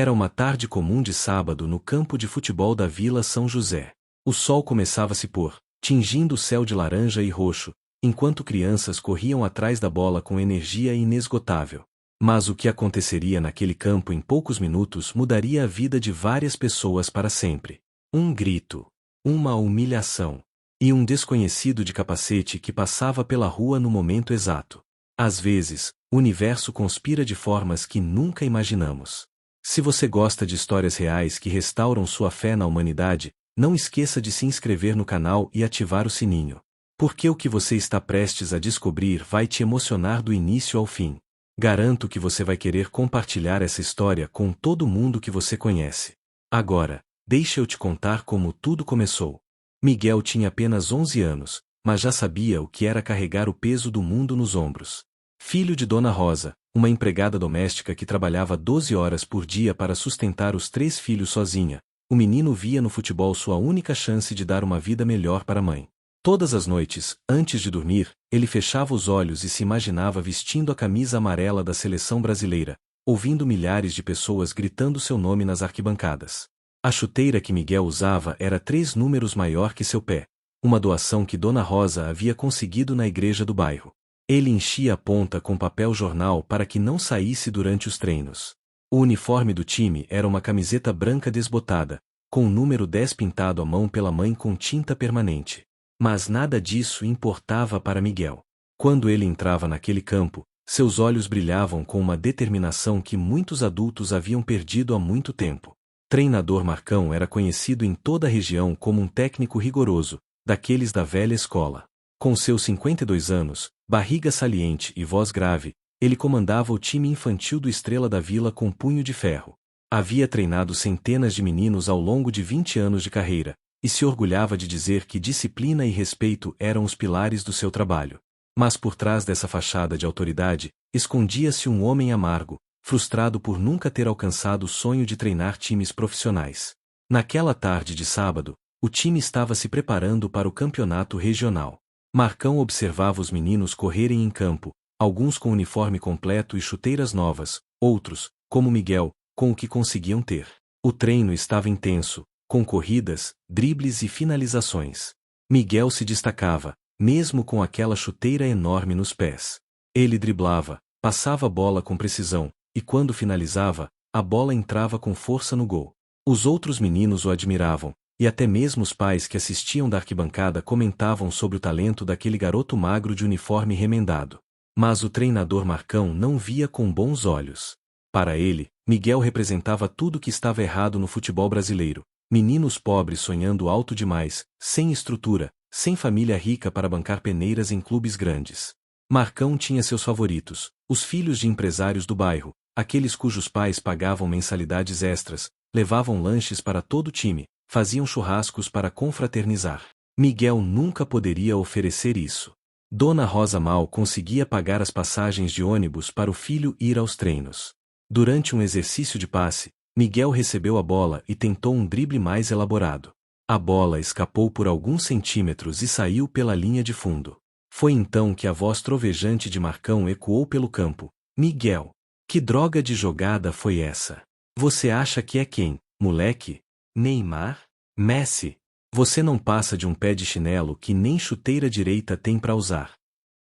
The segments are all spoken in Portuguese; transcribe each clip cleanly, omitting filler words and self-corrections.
Era uma tarde comum de sábado no campo de futebol da Vila São José. O sol começava a se pôr, tingindo o céu de laranja e roxo, enquanto crianças corriam atrás da bola com energia inesgotável. Mas o que aconteceria naquele campo em poucos minutos mudaria a vida de várias pessoas para sempre. Um grito, uma humilhação, e um desconhecido de capacete que passava pela rua no momento exato. Às vezes, o universo conspira de formas que nunca imaginamos. Se você gosta de histórias reais que restauram sua fé na humanidade, não esqueça de se inscrever no canal e ativar o sininho. Porque o que você está prestes a descobrir vai te emocionar do início ao fim. Garanto que você vai querer compartilhar essa história com todo mundo que você conhece. Agora, deixa eu te contar como tudo começou. Miguel tinha apenas 11 anos, mas já sabia o que era carregar o peso do mundo nos ombros. Filho de Dona Rosa, uma empregada doméstica que trabalhava 12 horas por dia para sustentar os 3 filhos sozinha, o menino via no futebol sua única chance de dar uma vida melhor para a mãe. Todas as noites, antes de dormir, ele fechava os olhos e se imaginava vestindo a camisa amarela da seleção brasileira, ouvindo milhares de pessoas gritando seu nome nas arquibancadas. A chuteira que Miguel usava era 3 números maior que seu pé, uma doação que Dona Rosa havia conseguido na igreja do bairro. Ele enchia a ponta com papel jornal para que não saísse durante os treinos. O uniforme do time era uma camiseta branca desbotada, com o número 10 pintado à mão pela mãe com tinta permanente. Mas nada disso importava para Miguel. Quando ele entrava naquele campo, seus olhos brilhavam com uma determinação que muitos adultos haviam perdido há muito tempo. Treinador Marcão era conhecido em toda a região como um técnico rigoroso, daqueles da velha escola. Com seus 52 anos, barriga saliente e voz grave, ele comandava o time infantil do Estrela da Vila com punho de ferro. Havia treinado centenas de meninos ao longo de 20 anos de carreira, e se orgulhava de dizer que disciplina e respeito eram os pilares do seu trabalho. Mas por trás dessa fachada de autoridade, escondia-se um homem amargo, frustrado por nunca ter alcançado o sonho de treinar times profissionais. Naquela tarde de sábado, o time estava se preparando para o campeonato regional. Marcão observava os meninos correrem em campo, alguns com uniforme completo e chuteiras novas, outros, como Miguel, com o que conseguiam ter. O treino estava intenso, com corridas, dribles e finalizações. Miguel se destacava, mesmo com aquela chuteira enorme nos pés. Ele driblava, passava a bola com precisão, e quando finalizava, a bola entrava com força no gol. Os outros meninos o admiravam, e até mesmo os pais que assistiam da arquibancada comentavam sobre o talento daquele garoto magro de uniforme remendado. Mas o treinador Marcão não via com bons olhos. Para ele, Miguel representava tudo que estava errado no futebol brasileiro. Meninos pobres sonhando alto demais, sem estrutura, sem família rica para bancar peneiras em clubes grandes. Marcão tinha seus favoritos, os filhos de empresários do bairro, aqueles cujos pais pagavam mensalidades extras, levavam lanches para todo o time, faziam churrascos para confraternizar. Miguel nunca poderia oferecer isso. Dona Rosa mal conseguia pagar as passagens de ônibus para o filho ir aos treinos. Durante um exercício de passe, Miguel recebeu a bola e tentou um drible mais elaborado. A bola escapou por alguns centímetros e saiu pela linha de fundo. Foi então que a voz trovejante de Marcão ecoou pelo campo. Miguel, que droga de jogada foi essa? Você acha que é quem, moleque? Neymar? Messi? Você não passa de um pé de chinelo que nem chuteira direita tem para usar.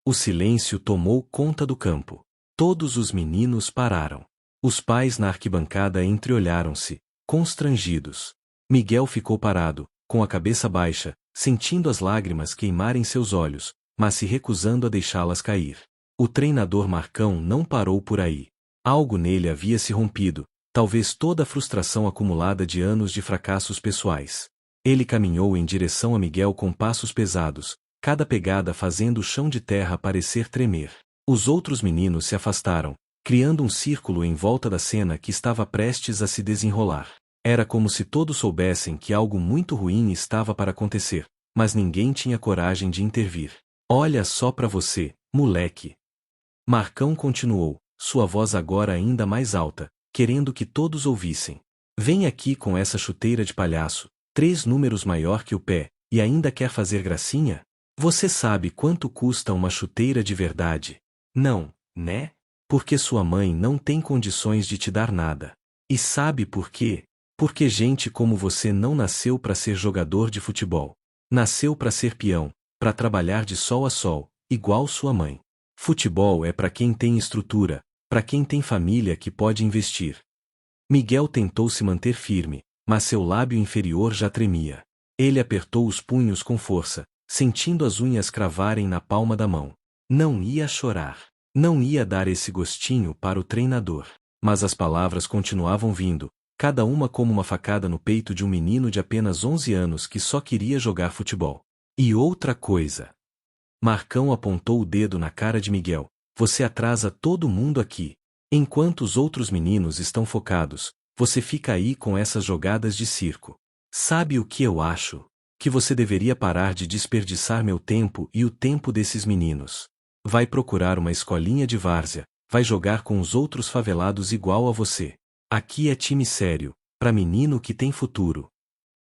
O silêncio tomou conta do campo. Todos os meninos pararam. Os pais na arquibancada entreolharam-se, constrangidos. Miguel ficou parado, com a cabeça baixa, sentindo as lágrimas queimarem seus olhos, mas se recusando a deixá-las cair. O treinador Marcão não parou por aí. Algo nele havia se rompido, talvez toda a frustração acumulada de anos de fracassos pessoais. Ele caminhou em direção a Miguel com passos pesados, cada pegada fazendo o chão de terra parecer tremer. Os outros meninos se afastaram, criando um círculo em volta da cena que estava prestes a se desenrolar. Era como se todos soubessem que algo muito ruim estava para acontecer, mas ninguém tinha coragem de intervir. Olha só pra você, moleque. Marcão continuou, sua voz agora ainda mais alta, querendo que todos ouvissem. Vem aqui com essa chuteira de palhaço, 3 números maior que o pé, e ainda quer fazer gracinha? Você sabe quanto custa uma chuteira de verdade? Não, né? Porque sua mãe não tem condições de te dar nada. E sabe por quê? Porque gente como você não nasceu para ser jogador de futebol. Nasceu para ser peão, para trabalhar de sol a sol, igual sua mãe. Futebol é para quem tem estrutura, para quem tem família que pode investir. Miguel tentou se manter firme, mas seu lábio inferior já tremia. Ele apertou os punhos com força, sentindo as unhas cravarem na palma da mão. Não ia chorar. Não ia dar esse gostinho para o treinador. Mas as palavras continuavam vindo, cada uma como uma facada no peito de um menino de apenas 11 anos que só queria jogar futebol. E outra coisa. Marcão apontou o dedo na cara de Miguel. Você atrasa todo mundo aqui. Enquanto os outros meninos estão focados, você fica aí com essas jogadas de circo. Sabe o que eu acho? Que você deveria parar de desperdiçar meu tempo e o tempo desses meninos. Vai procurar uma escolinha de várzea, vai jogar com os outros favelados igual a você. Aqui é time sério, pra menino que tem futuro.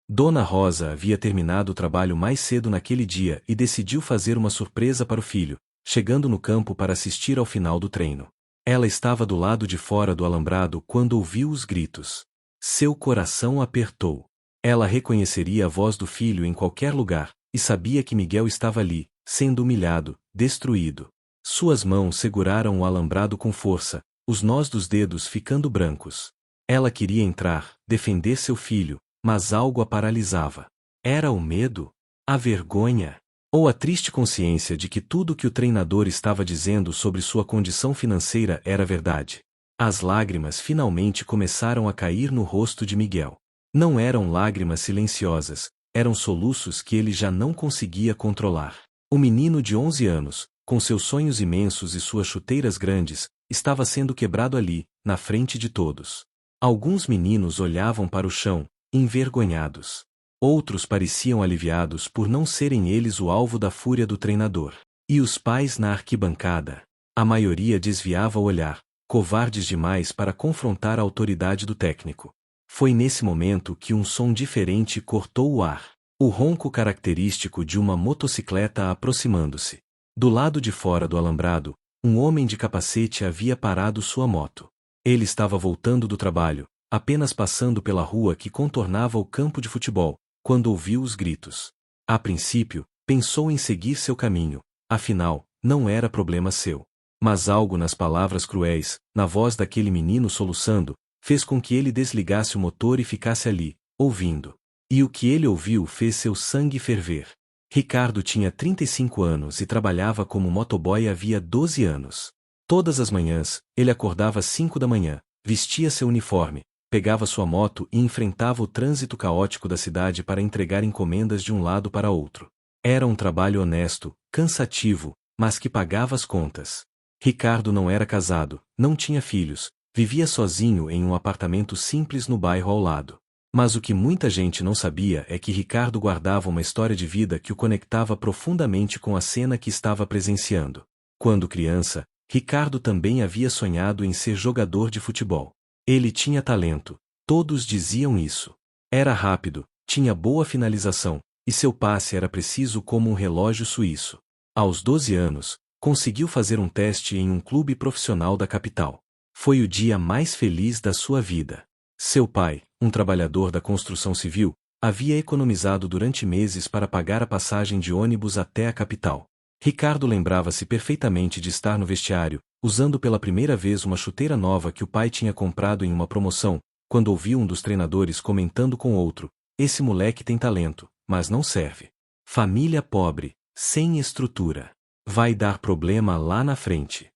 Dona Rosa havia terminado o trabalho mais cedo naquele dia e decidiu fazer uma surpresa para o filho, chegando no campo para assistir ao final do treino. Ela estava do lado de fora do alambrado quando ouviu os gritos. Seu coração apertou. Ela reconheceria a voz do filho em qualquer lugar, e sabia que Miguel estava ali, sendo humilhado, destruído. Suas mãos seguraram o alambrado com força, os nós dos dedos ficando brancos. Ela queria entrar, defender seu filho, mas algo a paralisava. Era o medo? A vergonha? Ou a triste consciência de que tudo que o treinador estava dizendo sobre sua condição financeira era verdade? As lágrimas finalmente começaram a cair no rosto de Miguel. Não eram lágrimas silenciosas, eram soluços que ele já não conseguia controlar. O menino de 11 anos, com seus sonhos imensos e suas chuteiras grandes, estava sendo quebrado ali, na frente de todos. Alguns meninos olhavam para o chão, envergonhados. Outros pareciam aliviados por não serem eles o alvo da fúria do treinador. E os pais na arquibancada? A maioria desviava o olhar, covardes demais para confrontar a autoridade do técnico. Foi nesse momento que um som diferente cortou o ar. O ronco característico de uma motocicleta aproximando-se. Do lado de fora do alambrado, um homem de capacete havia parado sua moto. Ele estava voltando do trabalho, apenas passando pela rua que contornava o campo de futebol, quando ouviu os gritos. A princípio, pensou em seguir seu caminho, afinal, não era problema seu. Mas algo nas palavras cruéis, na voz daquele menino soluçando, fez com que ele desligasse o motor e ficasse ali, ouvindo. E o que ele ouviu fez seu sangue ferver. Ricardo tinha 35 anos e trabalhava como motoboy havia 12 anos. Todas as manhãs, ele acordava às 5 da manhã, vestia seu uniforme, pegava sua moto e enfrentava o trânsito caótico da cidade para entregar encomendas de um lado para outro. Era um trabalho honesto, cansativo, mas que pagava as contas. Ricardo não era casado, não tinha filhos, vivia sozinho em um apartamento simples no bairro ao lado. Mas o que muita gente não sabia é que Ricardo guardava uma história de vida que o conectava profundamente com a cena que estava presenciando. Quando criança, Ricardo também havia sonhado em ser jogador de futebol. Ele tinha talento, todos diziam isso. Era rápido, tinha boa finalização, e seu passe era preciso como um relógio suíço. Aos 12 anos, conseguiu fazer um teste em um clube profissional da capital. Foi o dia mais feliz da sua vida. Seu pai, um trabalhador da construção civil, havia economizado durante meses para pagar a passagem de ônibus até a capital. Ricardo lembrava-se perfeitamente de estar no vestiário, usando pela primeira vez uma chuteira nova que o pai tinha comprado em uma promoção, quando ouviu um dos treinadores comentando com outro: esse moleque tem talento, mas não serve. Família pobre, sem estrutura. Vai dar problema lá na frente.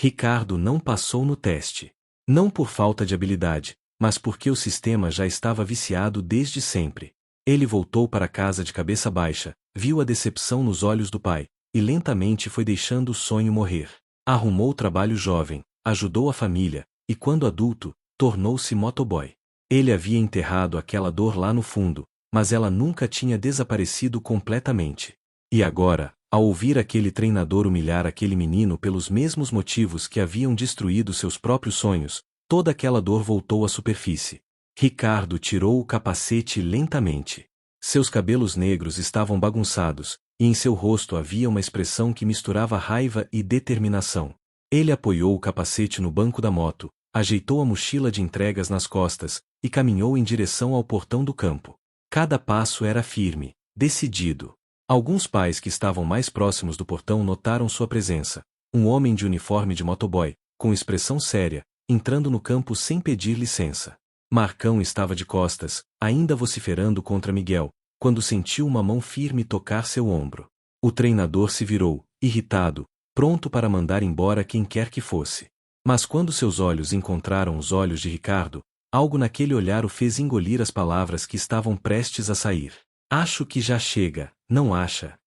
Ricardo não passou no teste. Não por falta de habilidade, mas porque o sistema já estava viciado desde sempre. Ele voltou para casa de cabeça baixa, viu a decepção nos olhos do pai, e lentamente foi deixando o sonho morrer. Arrumou trabalho jovem, ajudou a família, e quando adulto, tornou-se motoboy. Ele havia enterrado aquela dor lá no fundo, mas ela nunca tinha desaparecido completamente. E agora, ao ouvir aquele treinador humilhar aquele menino pelos mesmos motivos que haviam destruído seus próprios sonhos, toda aquela dor voltou à superfície. Ricardo tirou o capacete lentamente. Seus cabelos negros estavam bagunçados, e em seu rosto havia uma expressão que misturava raiva e determinação. Ele apoiou o capacete no banco da moto, ajeitou a mochila de entregas nas costas e caminhou em direção ao portão do campo. Cada passo era firme, decidido. Alguns pais que estavam mais próximos do portão notaram sua presença. Um homem de uniforme de motoboy, com expressão séria, entrando no campo sem pedir licença. Marcão estava de costas, ainda vociferando contra Miguel, quando sentiu uma mão firme tocar seu ombro. O treinador se virou, irritado, pronto para mandar embora quem quer que fosse. Mas quando seus olhos encontraram os olhos de Ricardo, algo naquele olhar o fez engolir as palavras que estavam prestes a sair. Acho que já chega, não acha?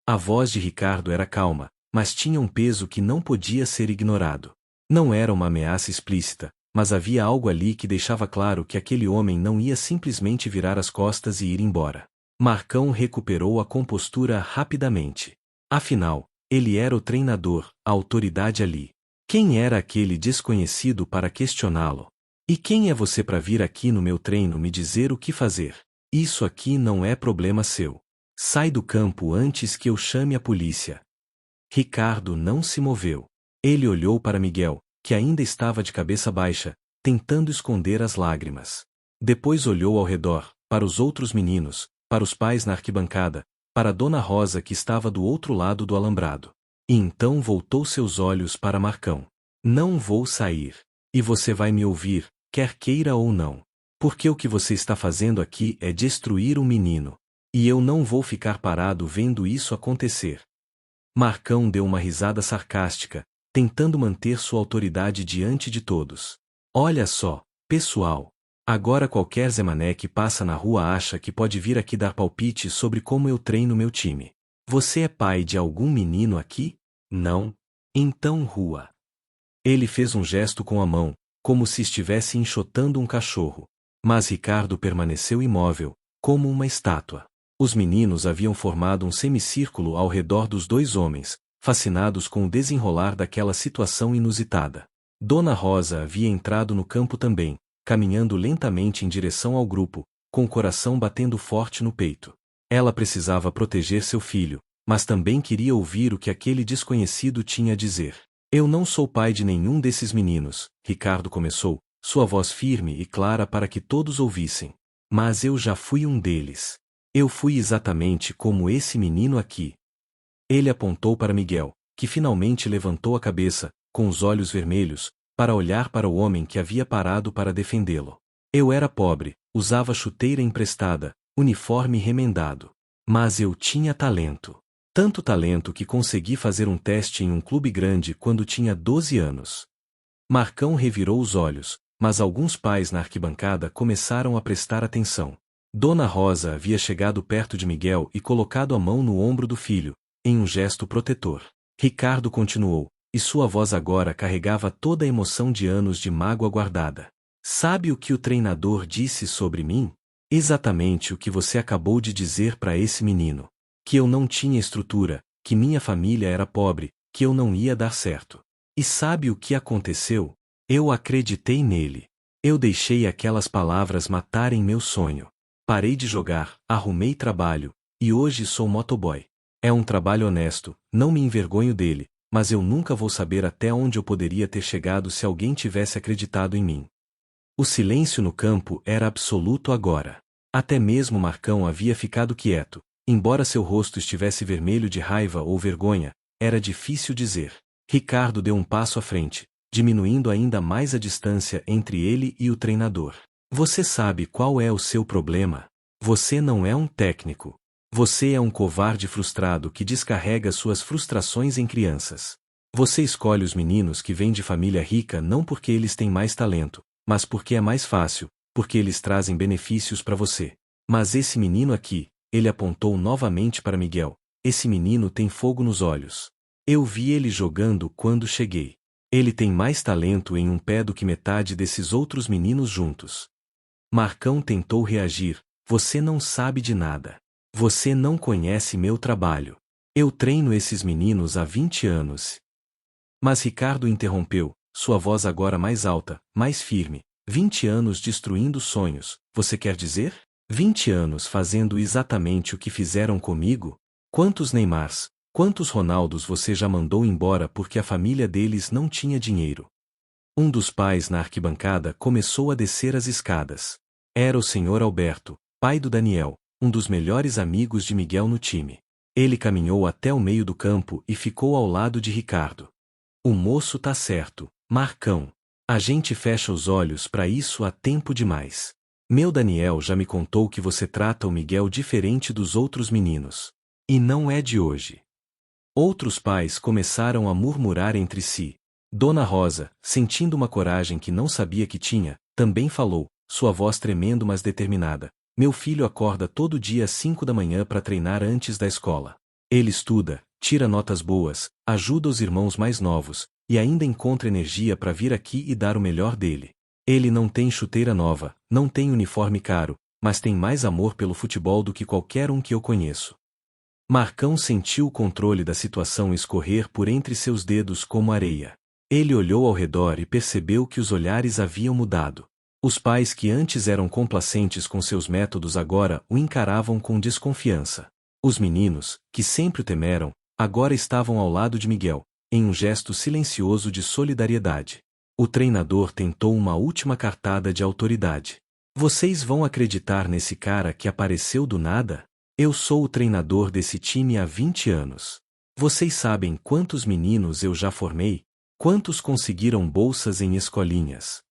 A voz de Ricardo era calma, mas tinha um peso que não podia ser ignorado. Não era uma ameaça explícita, mas havia algo ali que deixava claro que aquele homem não ia simplesmente virar as costas e ir embora. Marcão recuperou a compostura rapidamente. Afinal, ele era o treinador, a autoridade ali. Quem era aquele desconhecido para questioná-lo? E quem é você para vir aqui no meu treino me dizer o que fazer? Isso aqui não é problema seu. Sai do campo antes que eu chame a polícia. Ricardo não se moveu. Ele olhou para Miguel, que ainda estava de cabeça baixa, tentando esconder as lágrimas. Depois olhou ao redor, para os outros meninos, para os pais na arquibancada, para Dona Rosa que estava do outro lado do alambrado. E então voltou seus olhos para Marcão. Não vou sair. E você vai me ouvir, quer queira ou não. Porque o que você está fazendo aqui é destruir um menino. E eu não vou ficar parado vendo isso acontecer. Marcão deu uma risada sarcástica, tentando manter sua autoridade diante de todos. Olha só, pessoal. Agora qualquer Zé Mané que passa na rua acha que pode vir aqui dar palpite sobre como eu treino meu time. Você é pai de algum menino aqui? Não? Então rua. Ele fez um gesto com a mão, como se estivesse enxotando um cachorro. Mas Ricardo permaneceu imóvel, como uma estátua. Os meninos haviam formado um semicírculo ao redor dos dois homens, fascinados com o desenrolar daquela situação inusitada. Dona Rosa havia entrado no campo também, caminhando lentamente em direção ao grupo, com o coração batendo forte no peito. Ela precisava proteger seu filho, mas também queria ouvir o que aquele desconhecido tinha a dizer. Eu não sou pai de nenhum desses meninos, Ricardo começou, sua voz firme e clara para que todos ouvissem. Mas eu já fui um deles. Eu fui exatamente como esse menino aqui. Ele apontou para Miguel, que finalmente levantou a cabeça, com os olhos vermelhos, para olhar para o homem que havia parado para defendê-lo. Eu era pobre, usava chuteira emprestada, uniforme remendado. Mas eu tinha talento. Tanto talento que consegui fazer um teste em um clube grande quando tinha 12 anos. Marcão revirou os olhos, mas alguns pais na arquibancada começaram a prestar atenção. Dona Rosa havia chegado perto de Miguel e colocado a mão no ombro do filho, em um gesto protetor. Ricardo continuou, e sua voz agora carregava toda a emoção de anos de mágoa guardada. Sabe o que o treinador disse sobre mim? Exatamente o que você acabou de dizer para esse menino. Que eu não tinha estrutura, que minha família era pobre, que eu não ia dar certo. E sabe o que aconteceu? Eu acreditei nele. Eu deixei aquelas palavras matarem meu sonho. Parei de jogar, arrumei trabalho, e hoje sou motoboy. É um trabalho honesto, não me envergonho dele, mas eu nunca vou saber até onde eu poderia ter chegado se alguém tivesse acreditado em mim. O silêncio no campo era absoluto agora. Até mesmo Marcão havia ficado quieto, embora seu rosto estivesse vermelho de raiva ou vergonha, era difícil dizer. Ricardo deu um passo à frente, diminuindo ainda mais a distância entre ele e o treinador. Você sabe qual é o seu problema? Você não é um técnico. Você é um covarde frustrado que descarrega suas frustrações em crianças. Você escolhe os meninos que vêm de família rica não porque eles têm mais talento, mas porque é mais fácil, porque eles trazem benefícios para você. Mas esse menino aqui, ele apontou novamente para Miguel, esse menino tem fogo nos olhos. Eu vi ele jogando quando cheguei. Ele tem mais talento em um pé do que metade desses outros meninos juntos. Marcão tentou reagir, você não sabe de nada. Você não conhece meu trabalho. Eu treino esses meninos há 20 anos. Mas Ricardo interrompeu, sua voz agora mais alta, mais firme. 20 anos destruindo sonhos, você quer dizer? 20 anos fazendo exatamente o que fizeram comigo? Quantos Neymars, quantos Ronaldos você já mandou embora porque a família deles não tinha dinheiro? Um dos pais na arquibancada começou a descer as escadas. Era o senhor Alberto, pai do Daniel, um dos melhores amigos de Miguel no time. Ele caminhou até o meio do campo e ficou ao lado de Ricardo. O moço tá certo, Marcão. A gente fecha os olhos pra isso há tempo demais. Meu Daniel já me contou que você trata o Miguel diferente dos outros meninos. E não é de hoje. Outros pais começaram a murmurar entre si. Dona Rosa, sentindo uma coragem que não sabia que tinha, também falou, sua voz tremendo mas determinada. Meu filho acorda todo dia às 5 da manhã para treinar antes da escola. Ele estuda, tira notas boas, ajuda os irmãos mais novos, e ainda encontra energia para vir aqui e dar o melhor dele. Ele não tem chuteira nova, não tem uniforme caro, mas tem mais amor pelo futebol do que qualquer um que eu conheço. Marcão sentiu o controle da situação escorrer por entre seus dedos como areia. Ele olhou ao redor e percebeu que os olhares haviam mudado. Os pais que antes eram complacentes com seus métodos agora o encaravam com desconfiança. Os meninos, que sempre o temeram, agora estavam ao lado de Miguel, em um gesto silencioso de solidariedade. O treinador tentou uma última cartada de autoridade. Vocês vão acreditar nesse cara que apareceu do nada? Eu sou o treinador desse time há 20 anos. Vocês sabem quantos meninos eu já formei? Quantos conseguiram bolsas em escolinhas?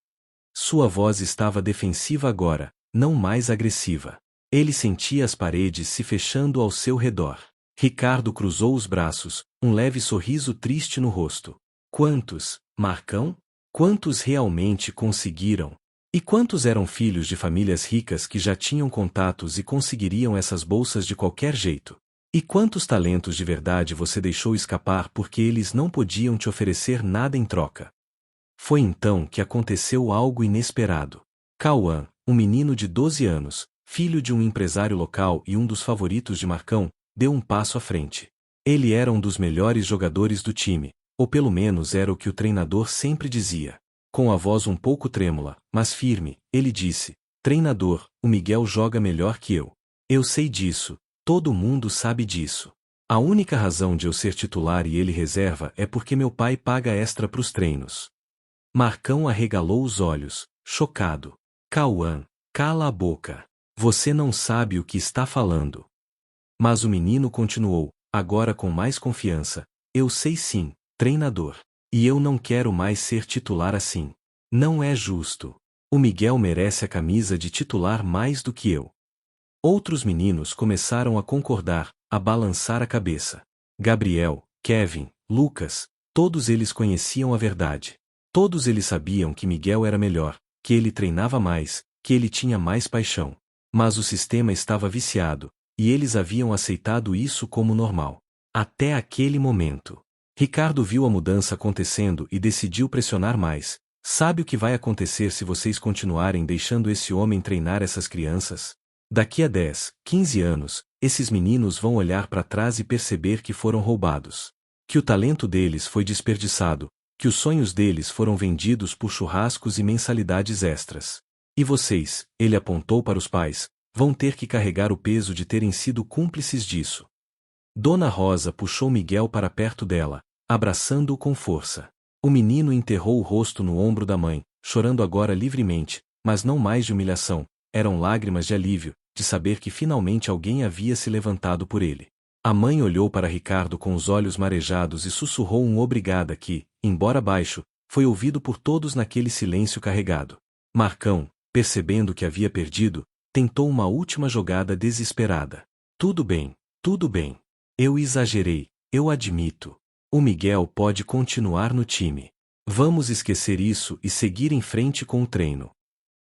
Sua voz estava defensiva agora, não mais agressiva. Ele sentia as paredes se fechando ao seu redor. Ricardo cruzou os braços, um leve sorriso triste no rosto. Quantos, Marcão? Quantos realmente conseguiram? E quantos eram filhos de famílias ricas que já tinham contatos e conseguiriam essas bolsas de qualquer jeito? E quantos talentos de verdade você deixou escapar porque eles não podiam te oferecer nada em troca? Foi então que aconteceu algo inesperado. Cauã, um menino de 12 anos, filho de um empresário local e um dos favoritos de Marcão, deu um passo à frente. Ele era um dos melhores jogadores do time, ou pelo menos era o que o treinador sempre dizia. Com a voz um pouco trêmula, mas firme, ele disse: Treinador, o Miguel joga melhor que eu. Eu sei disso, todo mundo sabe disso. A única razão de eu ser titular e ele reserva é porque meu pai paga extra pros treinos. Marcão arregalou os olhos, chocado. Cauã, cala a boca. Você não sabe o que está falando. Mas o menino continuou, agora com mais confiança. Eu sei sim, treinador. E eu não quero mais ser titular assim. Não é justo. O Miguel merece a camisa de titular mais do que eu. Outros meninos começaram a concordar, a balançar a cabeça. Gabriel, Kevin, Lucas, todos eles conheciam a verdade. Todos eles sabiam que Miguel era melhor, que ele treinava mais, que ele tinha mais paixão. Mas o sistema estava viciado, e eles haviam aceitado isso como normal. Até aquele momento. Ricardo viu a mudança acontecendo e decidiu pressionar mais. Sabe o que vai acontecer se vocês continuarem deixando esse homem treinar essas crianças? Daqui a 10, 15 anos, esses meninos vão olhar para trás e perceber que foram roubados. Que o talento deles foi desperdiçado, que os sonhos deles foram vendidos por churrascos e mensalidades extras. E vocês, ele apontou para os pais, vão ter que carregar o peso de terem sido cúmplices disso. Dona Rosa puxou Miguel para perto dela, abraçando-o com força. O menino enterrou o rosto no ombro da mãe, chorando agora livremente, mas não mais de humilhação, eram lágrimas de alívio, de saber que finalmente alguém havia se levantado por ele. A mãe olhou para Ricardo com os olhos marejados e sussurrou um obrigada que, embora baixo, foi ouvido por todos naquele silêncio carregado. Marcão, percebendo que havia perdido, tentou uma última jogada desesperada. Tudo bem, tudo bem. Eu exagerei, eu admito. O Miguel pode continuar no time. Vamos esquecer isso e seguir em frente com o treino.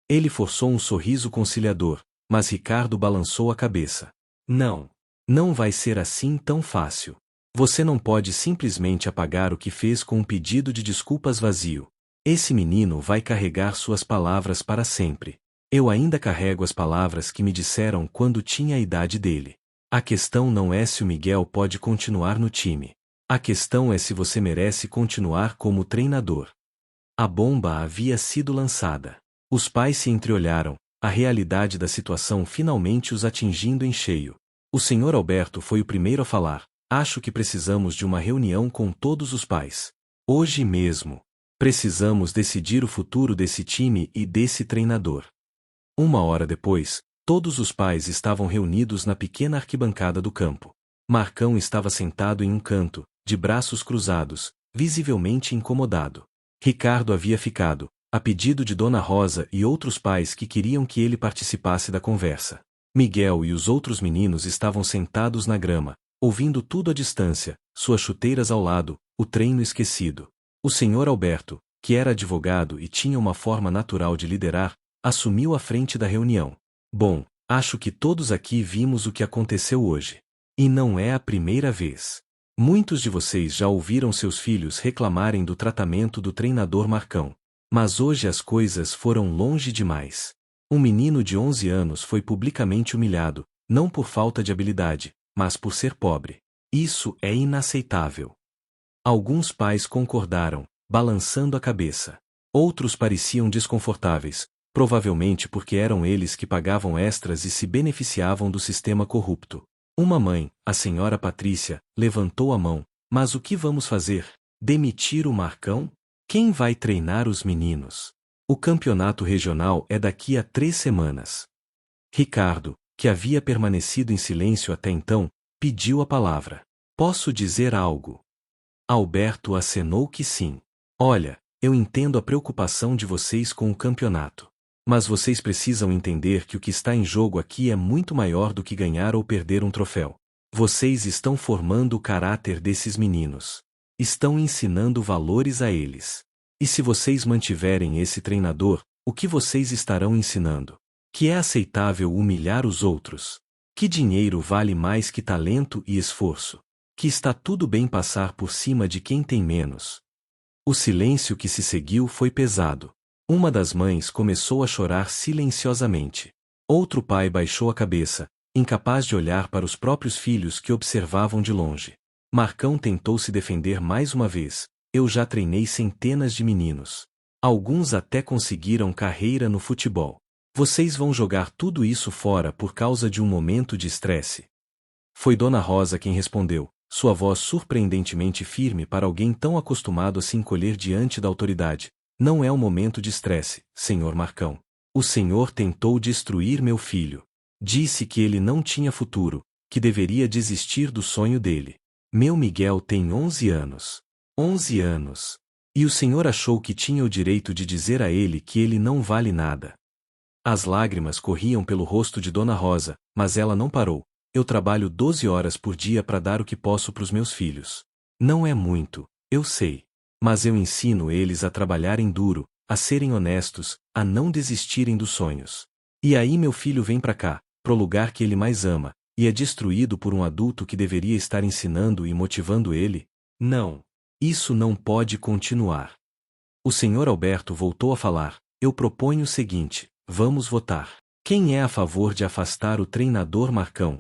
Ele forçou um sorriso conciliador, mas Ricardo balançou a cabeça. Não. Não vai ser assim tão fácil. Você não pode simplesmente apagar o que fez com um pedido de desculpas vazio. Esse menino vai carregar suas palavras para sempre. Eu ainda carrego as palavras que me disseram quando tinha a idade dele. A questão não é se o Miguel pode continuar no time. A questão é se você merece continuar como treinador. A bomba havia sido lançada. Os pais se entreolharam, a realidade da situação finalmente os atingindo em cheio. O senhor Alberto foi o primeiro a falar. Acho que precisamos de uma reunião com todos os pais. Hoje mesmo. Precisamos decidir o futuro desse time e desse treinador. 1 hora depois, todos os pais estavam reunidos na pequena arquibancada do campo. Marcão estava sentado em um canto, de braços cruzados, visivelmente incomodado. Ricardo havia ficado, a pedido de Dona Rosa e outros pais que queriam que ele participasse da conversa. Miguel e os outros meninos estavam sentados na grama, ouvindo tudo à distância, suas chuteiras ao lado, o treino esquecido. O senhor Alberto, que era advogado e tinha uma forma natural de liderar, assumiu a frente da reunião. Bom, acho que todos aqui vimos o que aconteceu hoje. E não é a primeira vez. Muitos de vocês já ouviram seus filhos reclamarem do tratamento do treinador Marcão. Mas hoje as coisas foram longe demais. Um menino de 11 anos foi publicamente humilhado, não por falta de habilidade, mas por ser pobre. Isso é inaceitável. Alguns pais concordaram, balançando a cabeça. Outros pareciam desconfortáveis, provavelmente porque eram eles que pagavam extras e se beneficiavam do sistema corrupto. Uma mãe, a senhora Patrícia, levantou a mão. Mas o que vamos fazer? Demitir o Marcão? Quem vai treinar os meninos? O campeonato regional é daqui a 3 semanas. Ricardo, que havia permanecido em silêncio até então, pediu a palavra. Posso dizer algo? Alberto acenou que sim. Olha, eu entendo a preocupação de vocês com o campeonato. Mas vocês precisam entender que o que está em jogo aqui é muito maior do que ganhar ou perder um troféu. Vocês estão formando o caráter desses meninos. Estão ensinando valores a eles. E se vocês mantiverem esse treinador, o que vocês estarão ensinando? Que é aceitável humilhar os outros. Que dinheiro vale mais que talento e esforço. Que está tudo bem passar por cima de quem tem menos. O silêncio que se seguiu foi pesado. Uma das mães começou a chorar silenciosamente. Outro pai baixou a cabeça, incapaz de olhar para os próprios filhos que observavam de longe. Marcão tentou se defender mais uma vez. Eu já treinei centenas de meninos. Alguns até conseguiram carreira no futebol. Vocês vão jogar tudo isso fora por causa de um momento de estresse? Foi Dona Rosa quem respondeu, sua voz surpreendentemente firme para alguém tão acostumado a se encolher diante da autoridade. Não é um momento de estresse, senhor Marcão. O senhor tentou destruir meu filho. Disse que ele não tinha futuro, que deveria desistir do sonho dele. Meu Miguel tem 11 anos. 11 anos. E o senhor achou que tinha o direito de dizer a ele que ele não vale nada. As lágrimas corriam pelo rosto de Dona Rosa, mas ela não parou. Eu trabalho 12 horas por dia para dar o que posso para os meus filhos. Não é muito, eu sei. Mas eu ensino eles a trabalharem duro, a serem honestos, a não desistirem dos sonhos. E aí meu filho vem para cá, pro lugar que ele mais ama, e é destruído por um adulto que deveria estar ensinando e motivando ele? Não. Isso não pode continuar. O senhor Alberto voltou a falar. Eu proponho o seguinte, vamos votar. Quem é a favor de afastar o treinador Marcão?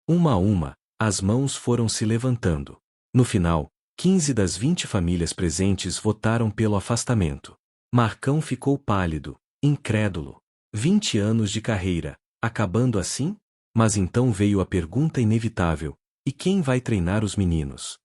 Uma a uma, as mãos foram se levantando. No final, 15 das 20 famílias presentes votaram pelo afastamento. Marcão ficou pálido, incrédulo. 20 anos de carreira, acabando assim? Mas então veio a pergunta inevitável: e quem vai treinar os meninos?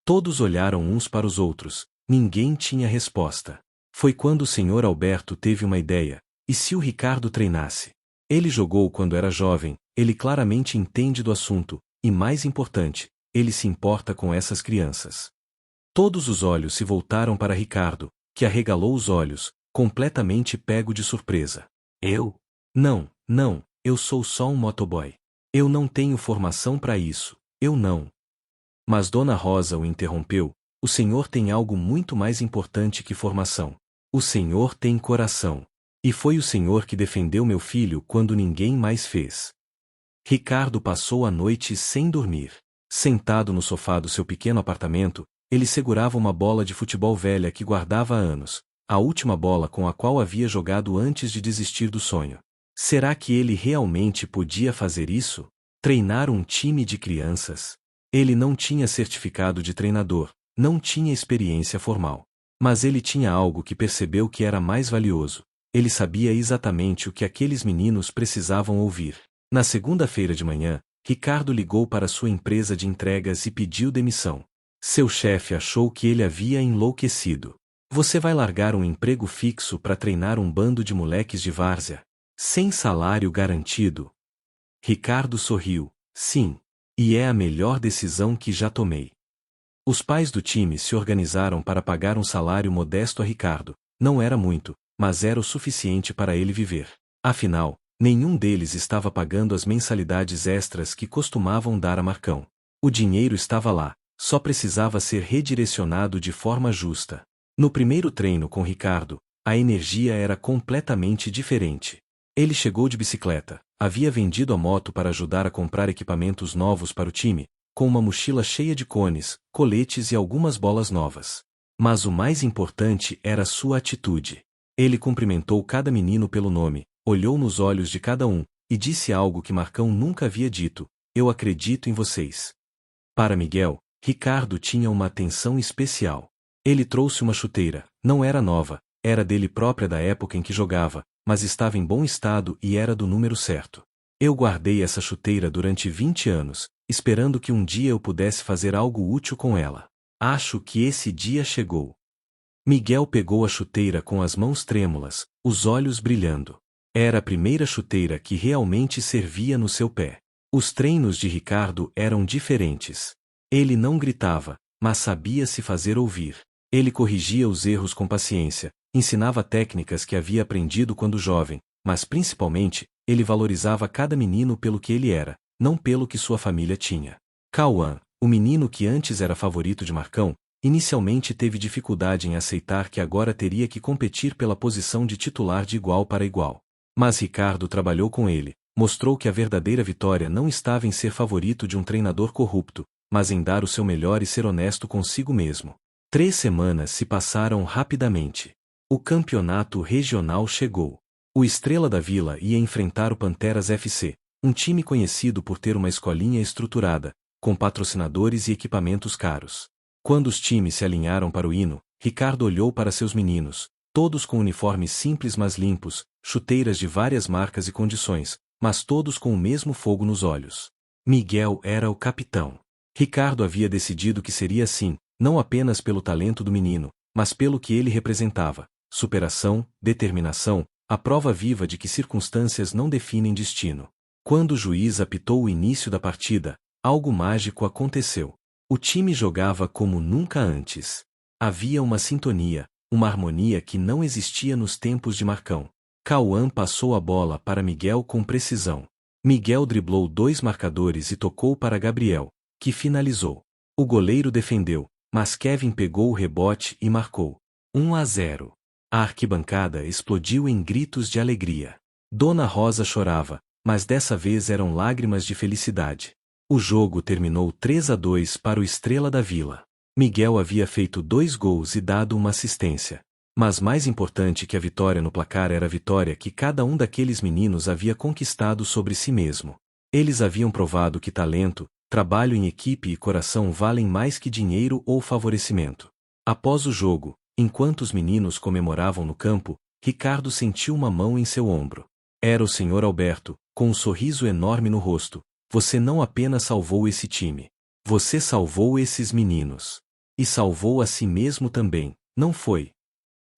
Todos olharam uns para os outros, ninguém tinha resposta. Foi quando o senhor Alberto teve uma ideia: e se o Ricardo treinasse? Ele jogou quando era jovem, ele claramente entende do assunto, e mais importante, ele se importa com essas crianças. Todos os olhos se voltaram para Ricardo, que arregalou os olhos, completamente pego de surpresa. Eu? Não, eu sou só um motoboy. Eu não tenho formação para isso, eu não. Mas Dona Rosa o interrompeu, o senhor tem algo muito mais importante que formação. O senhor tem coração. E foi o senhor que defendeu meu filho quando ninguém mais fez. Ricardo passou a noite sem dormir. Sentado no sofá do seu pequeno apartamento, ele segurava uma bola de futebol velha que guardava há anos, a última bola com a qual havia jogado antes de desistir do sonho. Será que ele realmente podia fazer isso? Treinar um time de crianças? Ele não tinha certificado de treinador, não tinha experiência formal. Mas ele tinha algo que percebeu que era mais valioso. Ele sabia exatamente o que aqueles meninos precisavam ouvir. Na segunda-feira de manhã, Ricardo ligou para sua empresa de entregas e pediu demissão. Seu chefe achou que ele havia enlouquecido. Você vai largar um emprego fixo para treinar um bando de moleques de várzea, sem salário garantido? Ricardo sorriu. Sim. E é a melhor decisão que já tomei. Os pais do time se organizaram para pagar um salário modesto a Ricardo. Não era muito, mas era o suficiente para ele viver. Afinal, nenhum deles estava pagando as mensalidades extras que costumavam dar a Marcão. O dinheiro estava lá, só precisava ser redirecionado de forma justa. No primeiro treino com Ricardo, a energia era completamente diferente. Ele chegou de bicicleta, havia vendido a moto para ajudar a comprar equipamentos novos para o time, com uma mochila cheia de cones, coletes e algumas bolas novas. Mas o mais importante era sua atitude. Ele cumprimentou cada menino pelo nome, olhou nos olhos de cada um, e disse algo que Marcão nunca havia dito: eu acredito em vocês. Para Miguel, Ricardo tinha uma atenção especial. Ele trouxe uma chuteira, não era nova, era dele própria da época em que jogava, mas estava em bom estado e era do número certo. Eu guardei essa chuteira durante 20 anos, esperando que um dia eu pudesse fazer algo útil com ela. Acho que esse dia chegou. Miguel pegou a chuteira com as mãos trêmulas, os olhos brilhando. Era a primeira chuteira que realmente servia no seu pé. Os treinos de Ricardo eram diferentes. Ele não gritava, mas sabia se fazer ouvir. Ele corrigia os erros com paciência, ensinava técnicas que havia aprendido quando jovem, mas principalmente, ele valorizava cada menino pelo que ele era, não pelo que sua família tinha. Cauã, o menino que antes era favorito de Marcão, inicialmente teve dificuldade em aceitar que agora teria que competir pela posição de titular de igual para igual. Mas Ricardo trabalhou com ele, mostrou que a verdadeira vitória não estava em ser favorito de um treinador corrupto, mas em dar o seu melhor e ser honesto consigo mesmo. 3 semanas se passaram rapidamente. O campeonato regional chegou. O Estrela da Vila ia enfrentar o Panteras FC, um time conhecido por ter uma escolinha estruturada, com patrocinadores e equipamentos caros. Quando os times se alinharam para o hino, Ricardo olhou para seus meninos, todos com uniformes simples mas limpos, chuteiras de várias marcas e condições, mas todos com o mesmo fogo nos olhos. Miguel era o capitão. Ricardo havia decidido que seria assim, não apenas pelo talento do menino, mas pelo que ele representava: superação, determinação, a prova viva de que circunstâncias não definem destino. Quando o juiz apitou o início da partida, algo mágico aconteceu. O time jogava como nunca antes. Havia uma sintonia, uma harmonia que não existia nos tempos de Marcão. Cauã passou a bola para Miguel com precisão. Miguel driblou 2 marcadores e tocou para Gabriel, que finalizou. O goleiro defendeu, mas Kevin pegou o rebote e marcou. 1-0. A arquibancada explodiu em gritos de alegria. Dona Rosa chorava, mas dessa vez eram lágrimas de felicidade. O jogo terminou 3-2 para o Estrela da Vila. Miguel havia feito 2 gols e dado uma assistência. Mas mais importante que a vitória no placar era a vitória que cada um daqueles meninos havia conquistado sobre si mesmo. Eles haviam provado que talento, trabalho em equipe e coração valem mais que dinheiro ou favorecimento. Após o jogo, enquanto os meninos comemoravam no campo, Ricardo sentiu uma mão em seu ombro. Era o Sr. Alberto, com um sorriso enorme no rosto. Você não apenas salvou esse time. Você salvou esses meninos. E salvou a si mesmo também, não foi?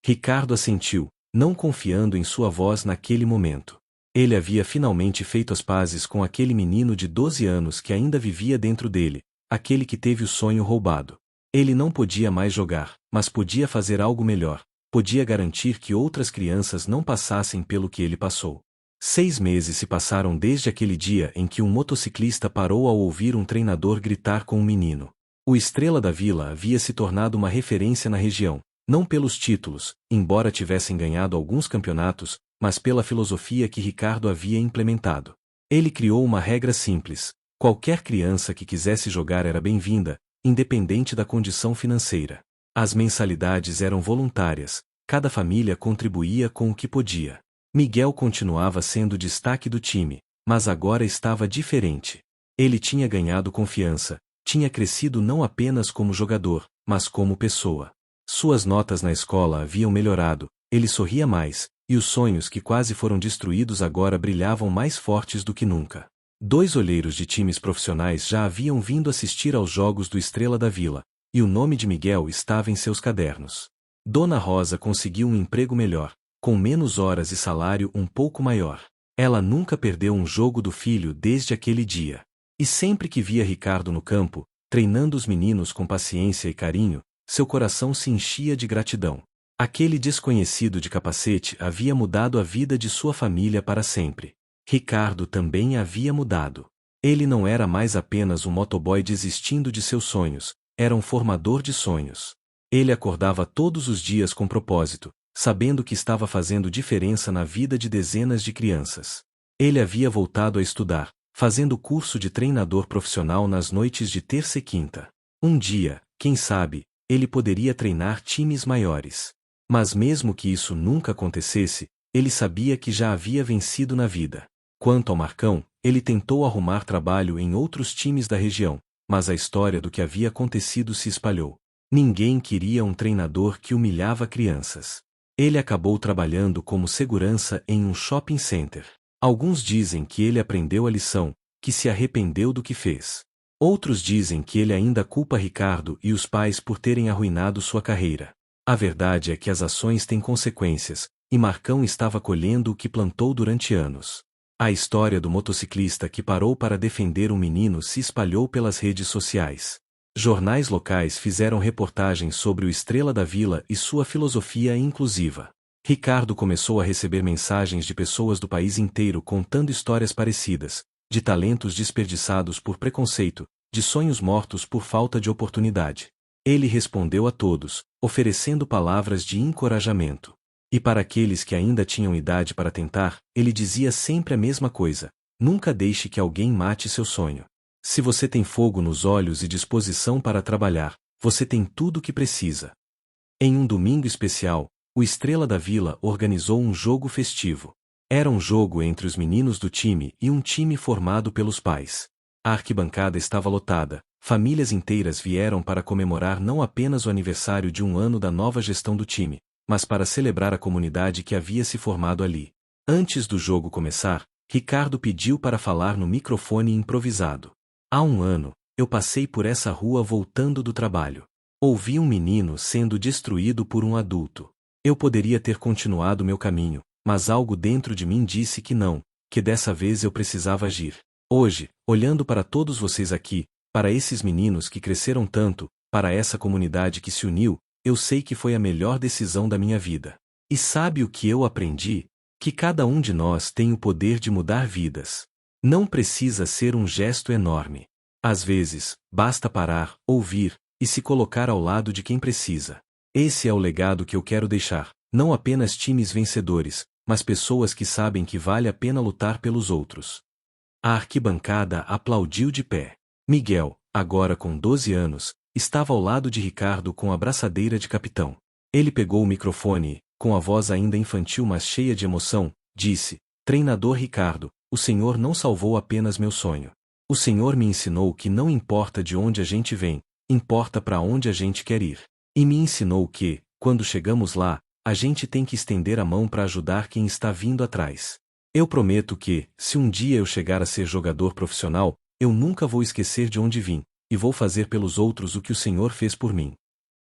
Ricardo assentiu, não confiando em sua voz naquele momento. Ele havia finalmente feito as pazes com aquele menino de 12 anos que ainda vivia dentro dele, aquele que teve o sonho roubado. Ele não podia mais jogar, mas podia fazer algo melhor, podia garantir que outras crianças não passassem pelo que ele passou. 6 meses se passaram desde aquele dia em que um motociclista parou ao ouvir um treinador gritar com um menino. O Estrela da Vila havia se tornado uma referência na região, não pelos títulos, embora tivessem ganhado alguns campeonatos, mas pela filosofia que Ricardo havia implementado. Ele criou uma regra simples: qualquer criança que quisesse jogar era bem-vinda, independente da condição financeira. As mensalidades eram voluntárias, cada família contribuía com o que podia. Miguel continuava sendo o destaque do time, mas agora estava diferente. Ele tinha ganhado confiança, tinha crescido não apenas como jogador, mas como pessoa. Suas notas na escola haviam melhorado, ele sorria mais, e os sonhos que quase foram destruídos agora brilhavam mais fortes do que nunca. 2 olheiros de times profissionais já haviam vindo assistir aos jogos do Estrela da Vila, e o nome de Miguel estava em seus cadernos. Dona Rosa conseguiu um emprego melhor, com menos horas e salário um pouco maior. Ela nunca perdeu um jogo do filho desde aquele dia. E sempre que via Ricardo no campo, treinando os meninos com paciência e carinho, seu coração se enchia de gratidão. Aquele desconhecido de capacete havia mudado a vida de sua família para sempre. Ricardo também havia mudado. Ele não era mais apenas um motoboy desistindo de seus sonhos, era um formador de sonhos. Ele acordava todos os dias com propósito, sabendo que estava fazendo diferença na vida de dezenas de crianças. Ele havia voltado a estudar, fazendo curso de treinador profissional nas noites de terça e quinta. Um dia, quem sabe, ele poderia treinar times maiores. Mas mesmo que isso nunca acontecesse, ele sabia que já havia vencido na vida. Quanto ao Marcão, ele tentou arrumar trabalho em outros times da região, mas a história do que havia acontecido se espalhou. Ninguém queria um treinador que humilhava crianças. Ele acabou trabalhando como segurança em um shopping center. Alguns dizem que ele aprendeu a lição, que se arrependeu do que fez. Outros dizem que ele ainda culpa Ricardo e os pais por terem arruinado sua carreira. A verdade é que as ações têm consequências, e Marcão estava colhendo o que plantou durante anos. A história do motociclista que parou para defender um menino se espalhou pelas redes sociais. Jornais locais fizeram reportagens sobre o Estrela da Vila e sua filosofia inclusiva. Ricardo começou a receber mensagens de pessoas do país inteiro contando histórias parecidas, de talentos desperdiçados por preconceito, de sonhos mortos por falta de oportunidade. Ele respondeu a todos, oferecendo palavras de encorajamento. E para aqueles que ainda tinham idade para tentar, ele dizia sempre a mesma coisa: nunca deixe que alguém mate seu sonho. Se você tem fogo nos olhos e disposição para trabalhar, você tem tudo o que precisa. Em um domingo especial, o Estrela da Vila organizou um jogo festivo. Era um jogo entre os meninos do time e um time formado pelos pais. A arquibancada estava lotada, famílias inteiras vieram para comemorar não apenas o aniversário de um ano da nova gestão do time, mas para celebrar a comunidade que havia se formado ali. Antes do jogo começar, Ricardo pediu para falar no microfone improvisado. Há um ano, eu passei por essa rua voltando do trabalho. Ouvi um menino sendo destruído por um adulto. Eu poderia ter continuado meu caminho, mas algo dentro de mim disse que não, que dessa vez eu precisava agir. Hoje, olhando para todos vocês aqui, para esses meninos que cresceram tanto, para essa comunidade que se uniu, eu sei que foi a melhor decisão da minha vida. E sabe o que eu aprendi? Que cada um de nós tem o poder de mudar vidas. Não precisa ser um gesto enorme. Às vezes, basta parar, ouvir, e se colocar ao lado de quem precisa. Esse é o legado que eu quero deixar, não apenas times vencedores, mas pessoas que sabem que vale a pena lutar pelos outros. A arquibancada aplaudiu de pé. Miguel, agora com 12 anos, estava ao lado de Ricardo com a braçadeira de capitão. Ele pegou o microfone e, com a voz ainda infantil mas cheia de emoção, disse: Treinador Ricardo, o Senhor não salvou apenas meu sonho. O Senhor me ensinou que não importa de onde a gente vem, importa para onde a gente quer ir. E me ensinou que, quando chegamos lá, a gente tem que estender a mão para ajudar quem está vindo atrás. Eu prometo que, se um dia eu chegar a ser jogador profissional, eu nunca vou esquecer de onde vim, e vou fazer pelos outros o que o Senhor fez por mim.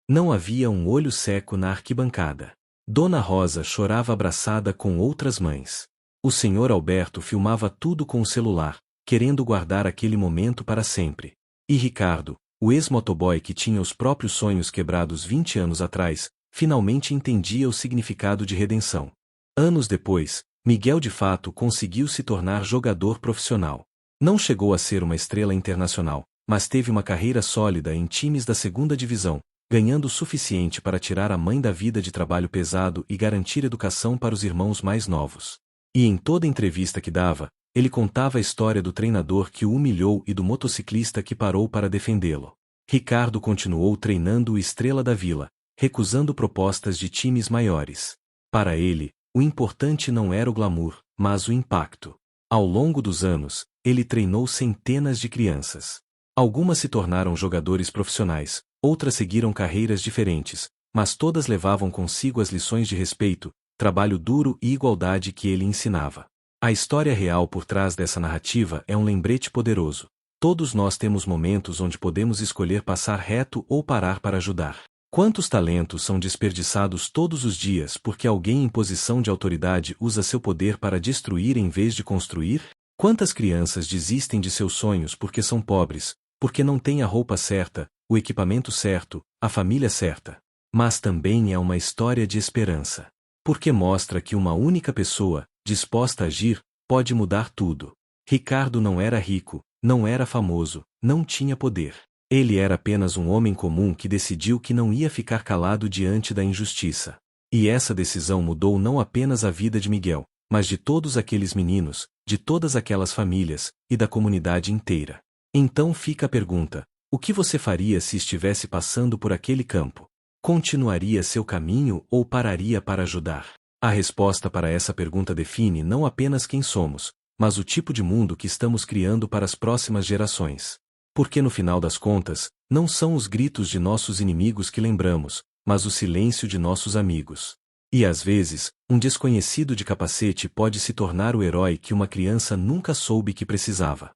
Não havia um olho seco na arquibancada. Dona Rosa chorava abraçada com outras mães. O Sr. Alberto filmava tudo com o celular, querendo guardar aquele momento para sempre. E Ricardo, o ex-motoboy que tinha os próprios sonhos quebrados 20 anos atrás, finalmente entendia o significado de redenção. Anos depois, Miguel de fato conseguiu se tornar jogador profissional. Não chegou a ser uma estrela internacional, mas teve uma carreira sólida em times da segunda divisão, ganhando o suficiente para tirar a mãe da vida de trabalho pesado e garantir educação para os irmãos mais novos. E em toda entrevista que dava, ele contava a história do treinador que o humilhou e do motociclista que parou para defendê-lo. Ricardo continuou treinando o Estrela da Vila, recusando propostas de times maiores. Para ele, o importante não era o glamour, mas o impacto. Ao longo dos anos, ele treinou centenas de crianças. Algumas se tornaram jogadores profissionais, outras seguiram carreiras diferentes, mas todas levavam consigo as lições de respeito, trabalho duro e igualdade que ele ensinava. A história real por trás dessa narrativa é um lembrete poderoso. Todos nós temos momentos onde podemos escolher passar reto ou parar para ajudar. Quantos talentos são desperdiçados todos os dias porque alguém em posição de autoridade usa seu poder para destruir em vez de construir? Quantas crianças desistem de seus sonhos porque são pobres, porque não têm a roupa certa, o equipamento certo, a família certa? Mas também é uma história de esperança. Porque mostra que uma única pessoa, disposta a agir, pode mudar tudo. Ricardo não era rico, não era famoso, não tinha poder. Ele era apenas um homem comum que decidiu que não ia ficar calado diante da injustiça. E essa decisão mudou não apenas a vida de Miguel, mas de todos aqueles meninos, de todas aquelas famílias, e da comunidade inteira. Então fica a pergunta: o que você faria se estivesse passando por aquele campo? Continuaria seu caminho ou pararia para ajudar? A resposta para essa pergunta define não apenas quem somos, mas o tipo de mundo que estamos criando para as próximas gerações. Porque no final das contas, não são os gritos de nossos inimigos que lembramos, mas o silêncio de nossos amigos. E às vezes, um desconhecido de capacete pode se tornar o herói que uma criança nunca soube que precisava.